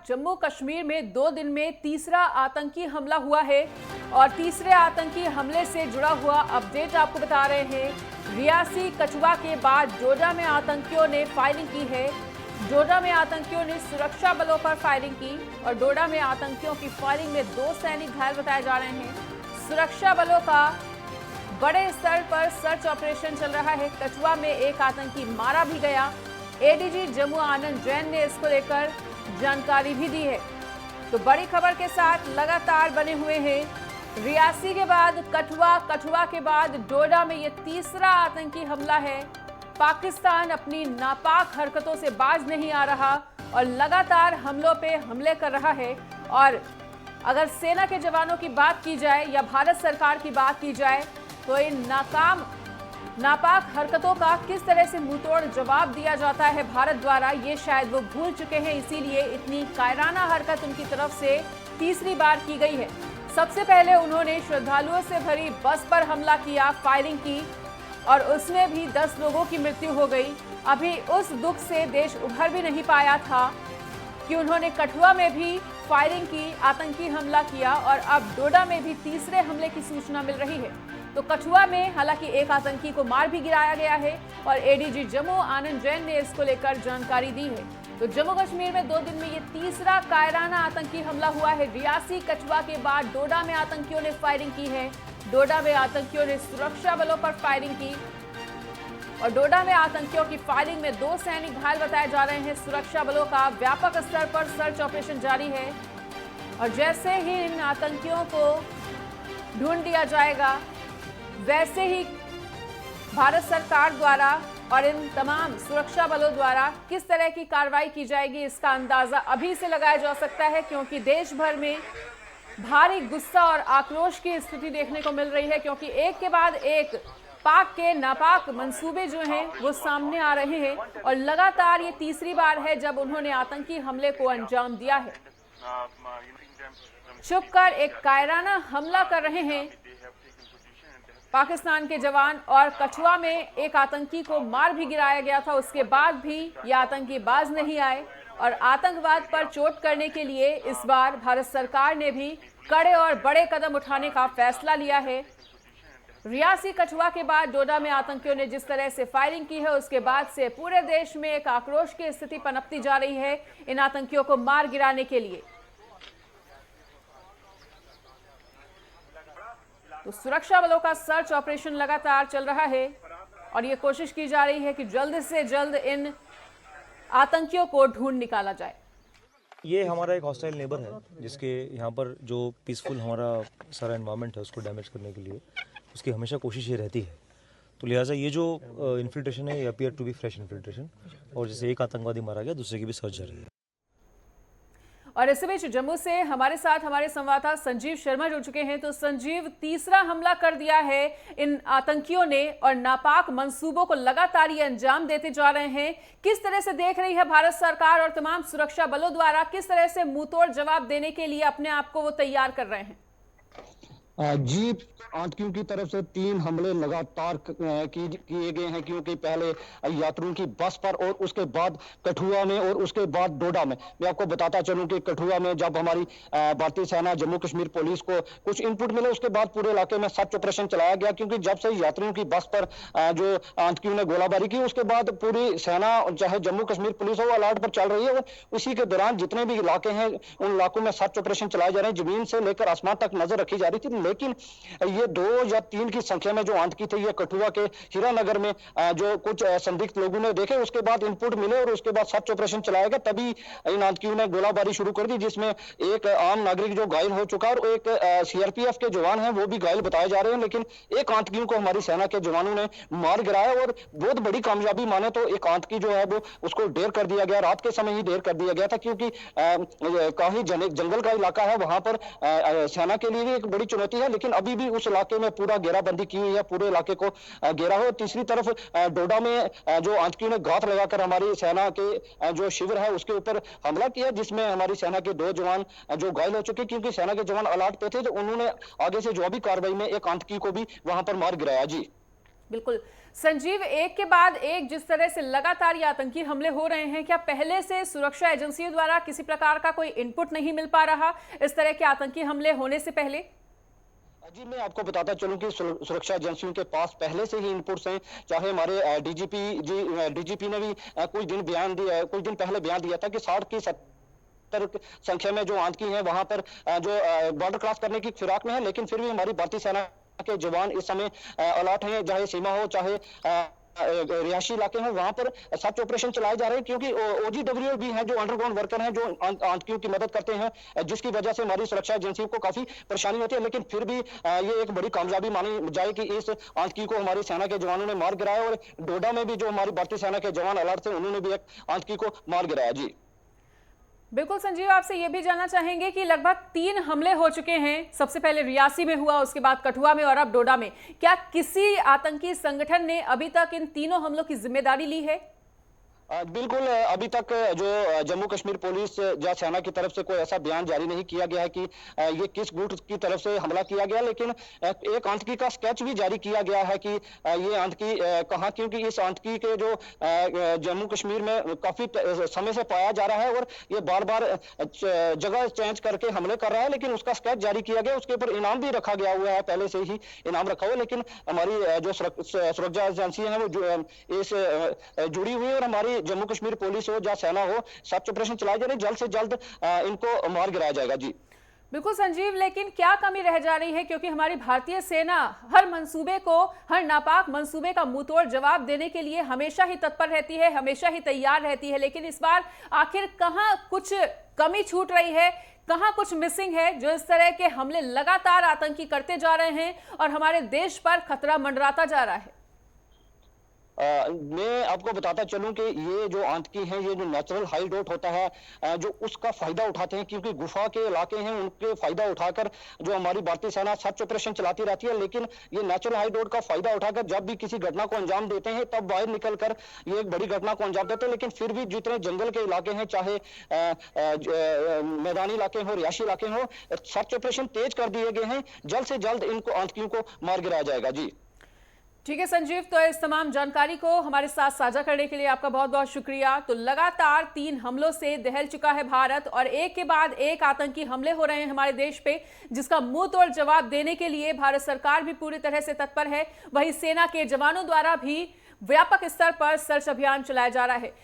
जम्मू कश्मीर में 2 दिन में तीसरा आतंकी हमला हुआ है और तीसरे आतंकी हमले से जुड़ा हुआ अपडेट आपको बता रहे हैं। रियासी कठुआ के बाद डोडा में आतंकियों ने फायरिंग की है। डोडा में आतंकियों ने सुरक्षा बलों पर फायरिंग की और डोडा में आतंकियों की फायरिंग में 2 सैनिक घायल बताए जा रहे हैं। सुरक्षा बलों का बड़े स्तर पर सर्च ऑपरेशन चल रहा है। कठुआ में एक आतंकी मारा भी गया। एडीजी जम्मू आनंद जैन ने इसको लेकर जानकारी भी दी है। तो बड़ी खबर के साथ लगातार बने हुए हैं। रियासी के बाद कठुआ, कठुआ के बाद डोडा में ये तीसरा आतंकी हमला है। पाकिस्तान अपनी नापाक हरकतों से बाज नहीं आ रहा और लगातार हमलों पे हमले कर रहा है। और अगर सेना के जवानों की बात की जाए या भारत सरकार की बात की जाए तो इन नापाक हरकतों का किस तरह से मुंहतोड़ जवाब दिया जाता है भारत द्वारा, ये शायद वो भूल चुके हैं। इसीलिए इतनी कायराना हरकत उनकी तरफ से तीसरी बार की गई है। सबसे पहले उन्होंने श्रद्धालुओं से भरी बस पर हमला किया, फायरिंग की और उसमें भी 10 लोगों की मृत्यु हो गई। अभी उस दुख से देश उभर भी नहीं पाया था कि उन्होंने कठुआ में भी फायरिंग की, आतंकी हमला किया और अब डोडा में भी तीसरे हमले की सूचना मिल रही है। तो कठुआ में हालांकि एक आतंकी को मार भी गिराया गया है और एडीजी जम्मू आनंद जैन ने इसको लेकर जानकारी दी है। तो जम्मू कश्मीर में 2 दिन में ये तीसरा कायराना आतंकी हमला हुआ है। रियासी कठुआ के बाद डोडा में आतंकियों ने फायरिंग की है। डोडा में आतंकियों ने सुरक्षा बलों पर फायरिंग की और डोडा में आतंकियों की फायरिंग में 2 सैनिक घायल बताए जा रहे हैं। सुरक्षा बलों का व्यापक स्तर पर सर्च ऑपरेशन जारी है और जैसे ही इन आतंकियों को ढूंढ लिया जाएगा वैसे ही भारत सरकार द्वारा और इन तमाम सुरक्षा बलों द्वारा किस तरह की कार्रवाई की जाएगी इसका अंदाजा अभी से लगाया जा सकता है, क्योंकि देश भर में भारी गुस्सा और आक्रोश की स्थिति देखने को मिल रही है। क्योंकि एक के बाद एक पाक के नापाक मंसूबे जो हैं वो सामने आ रहे हैं और लगातार ये तीसरी बार है जब उन्होंने आतंकी हमले को अंजाम दिया है। छुपकर एक कायराना हमला कर रहे हैं पाकिस्तान के जवान और कठुआ में एक आतंकी को मार भी गिराया गया था। उसके बाद भी ये आतंकी बाज नहीं आए और आतंकवाद पर चोट करने के लिए इस बार भारत सरकार ने भी कड़े और बड़े कदम उठाने का फैसला लिया है। रियासी कठुआ के बाद डोडा में आतंकियों ने जिस तरह से फायरिंग की है उसके बाद से पूरे देश में एक आक्रोश की स्थिति पनपती जा रही है इन आतंकियों को मार गिराने के लिए। तो सुरक्षा बलों का सर्च ऑपरेशन लगातार चल रहा है और ये कोशिश की जा रही है कि जल्द से जल्द इन आतंकियों को ढूंढ निकाला जाए। ये हमारा एक हॉस्टाइल नेबर है जिसके यहाँ पर जो पीसफुल हमारा सारा एनवायरनमेंट है उसको डैमेज करने के लिए उसकी हमेशा कोशिश ये रहती है। तो लिहाजा ये जो इन्फिल्ट्रेशन है ये appear to be fresh infiltration और जैसे एक आतंकवादी मारा गया दूसरे की भी सर्च जारी है। और इस बीच जम्मू से हमारे साथ हमारे संवाददाता संजीव शर्मा जुड़ चुके हैं। तो संजीव, तीसरा हमला कर दिया है इन आतंकियों ने और नापाक मंसूबों को लगातार ये अंजाम देते जा रहे हैं। किस तरह से देख रही है भारत सरकार और तमाम सुरक्षा बलों द्वारा, किस तरह से मुंहतोड़ जवाब देने के लिए अपने आप को वो तैयार कर रहे हैं? जी, आतंकियों की तरफ से 3 हमले लगातार किए गए हैं, क्योंकि पहले यात्रियों की बस पर और उसके बाद कठुआ में और उसके बाद डोडा में। मैं आपको बताता चलूं कि कठुआ में जब हमारी भारतीय सेना जम्मू कश्मीर पुलिस को कुछ इनपुट मिले उसके बाद पूरे इलाके में सर्च ऑपरेशन चलाया गया, क्योंकि जब से यात्रियों की बस पर जो आतंकियों ने गोलाबारी की उसके बाद पूरी सेना चाहे जम्मू कश्मीर पुलिस हो अलर्ट पर चल रही है। और उसी के दौरान जितने भी इलाके हैं उन इलाकों में सर्च ऑपरेशन चलाए जा रहे हैं। जमीन से लेकर आसमान तक नजर रखी जा रही थी, लेकिन ये 2 या 3 की संख्या में जो आतंकी थे ये कठुआ के हीरानगर में जो कुछ संदिग्ध लोगों ने देखे उसके बाद इनपुट मिले और उसके बाद सर्च ऑपरेशन चलाया गया। तभी इन आतंकियों ने गोलाबारी शुरू कर दी, जिसमें एक आम नागरिक जो घायल हो चुका है और एक सीआरपीएफ के जवान हैं वो भी घायल बताए जा रहे हैं। लेकिन एक आतंकियों को हमारी सेना के जवानों ने मार गिराया और बहुत बड़ी कामयाबी माने तो एक आतंकी जो है वो उसको ढेर कर दिया गया। रात के समय ही ढेर कर दिया गया था, क्योंकि काफी जंगल का इलाका है, वहां पर सेना के लिए भी एक बड़ी चुनौती है। लेकिन अभी भी उस इलाके में पूरा घेराबंदी की हुई है, पूरे इलाके को घेरा हो। तीसरी तरफ डोडा में जो आतंकियों ने घात लगाकर हमारी सेना के जो शिविर है उसके ऊपर हमला किया, जिसमें हमारी सेना के 2 जवान जो घायल हो चुके, क्योंकि सेना के जवान अलर्ट पे थे तो उन्होंने आगे से जवाबी कार्रवाई में एक आतंकी को भी वहां पर मार गिराया। जी बिल्कुल संजीव, एक के बाद एक जिस तरह से लगातार ये आतंकी हमले हो रहे हैं, क्या पहले से सुरक्षा एजेंसियों द्वारा किसी प्रकार का कोई इनपुट नहीं मिल पा रहा इस तरह के आतंकी हमले होने से पहले? जी, मैं आपको बताता चलूं कि सुरक्षा एजेंसियों के पास पहले से ही इनपुट्स हैं। चाहे हमारे डीजीपी ने भी कुछ दिन पहले बयान दिया था कि 60 की 70 संख्या में जो आतंकी हैं वहां पर जो बॉर्डर क्रॉस करने की फिराक में है, लेकिन फिर भी हमारी भारतीय सेना के जवान इस समय अलर्ट हैं, चाहे सीमा हो चाहे रिहायशी इलाके हैं, वहां पर सर्च ऑपरेशन चलाए जा रहे हैं, क्योंकि ओजीडब्ल्यू भी हैं जो अंडरग्राउंड वर्कर हैं जो आतंकियों की मदद करते हैं, जिसकी वजह से हमारी सुरक्षा एजेंसियों को काफी परेशानी होती है। लेकिन फिर भी ये एक बड़ी कामयाबी मानी जाए कि इस आतंकी को हमारी सेना के जवानों ने मार गिराया, और डोडा में भी जो हमारी भारतीय सेना के जवान अलर्ट थे उन्होंने भी एक आतंकी को मार गिराया। जी बिल्कुल संजीव, आपसे ये भी जानना चाहेंगे कि लगभग 3 हमले हो चुके हैं, सबसे पहले रियासी में हुआ, उसके बाद कठुआ में और अब डोडा में। क्या किसी आतंकी संगठन ने अभी तक इन तीनों हमलों की जिम्मेदारी ली है? बिल्कुल, अभी तक जो जम्मू कश्मीर पुलिस या सेना की तरफ से कोई ऐसा बयान जारी नहीं किया गया है कि ये किस गुट की तरफ से हमला किया गया, लेकिन एक आतंकी का स्केच भी जारी किया गया है कि ये आतंकी कहाँ, क्योंकि इस आतंकी के जो जम्मू कश्मीर में काफी समय से पाया जा रहा है और ये बार बार जगह चेंज करके हमले कर रहा है, लेकिन उसका स्केच जारी किया गया, उसके ऊपर इनाम भी रखा गया हुआ है, पहले से ही इनाम रखा हुआ है। लेकिन हमारी जो सुरक्षा एजेंसियां हैं वो इस जुड़ी हुई है, और हमारी जम्मू कश्मीर पुलिस हो या सेना हो, सर्च ऑपरेशन चलाए जा रहे हैं, जल्द से जल्द इनको मार गिराया जाएगा। जी बिल्कुल संजीव, लेकिन क्या कमी रह जा रही है, क्योंकि हमारी भारतीय सेना हर मंसूबे को, हर नापाक मंसूबे का मुंहतोड़ जवाब देने के लिए हमेशा ही तत्पर रहती है, हमेशा ही तैयार रहती है, लेकिन इस बार आखिर कहां कुछ कमी छूट रही है, कहां कुछ मिसिंग है, जो इस तरह के हमले लगातार आतंकी करते जा रहे हैं और हमारे देश पर खतरा मंडराता जा रहा है? मैं आपको बताता चलूं कि ये जो आतंकी हैं, ये जो नेचुरल हाइडआउट होता है जो उसका फायदा उठाते हैं, क्योंकि गुफा के इलाके हैं, उनके फायदा उठाकर जो हमारी भारतीय सेना सर्च ऑपरेशन चलाती रहती है, लेकिन ये नेचुरल हाइडआउट का फायदा उठाकर जब भी किसी घटना को अंजाम देते हैं तब बाहर निकलकर ये एक बड़ी घटना को अंजाम देते हैं। लेकिन फिर भी जितने जंगल के इलाके हैं, चाहे मैदानी इलाके हो, रिहायशी इलाके हो, सर्च ऑपरेशन तेज कर दिए गए हैं, जल्द से जल्द इनको आतंकियों को मार गिराया जाएगा। जी ठीक है संजीव, तो इस तमाम जानकारी को हमारे साथ साझा करने के लिए आपका बहुत बहुत शुक्रिया। तो लगातार 3 हमलों से दहल चुका है भारत और एक के बाद एक आतंकी हमले हो रहे हैं हमारे देश पे, जिसका मुंह तोड़ जवाब देने के लिए भारत सरकार भी पूरी तरह से तत्पर है। वहीं सेना के जवानों द्वारा भी व्यापक स्तर पर सर्च अभियान चलाया जा रहा है।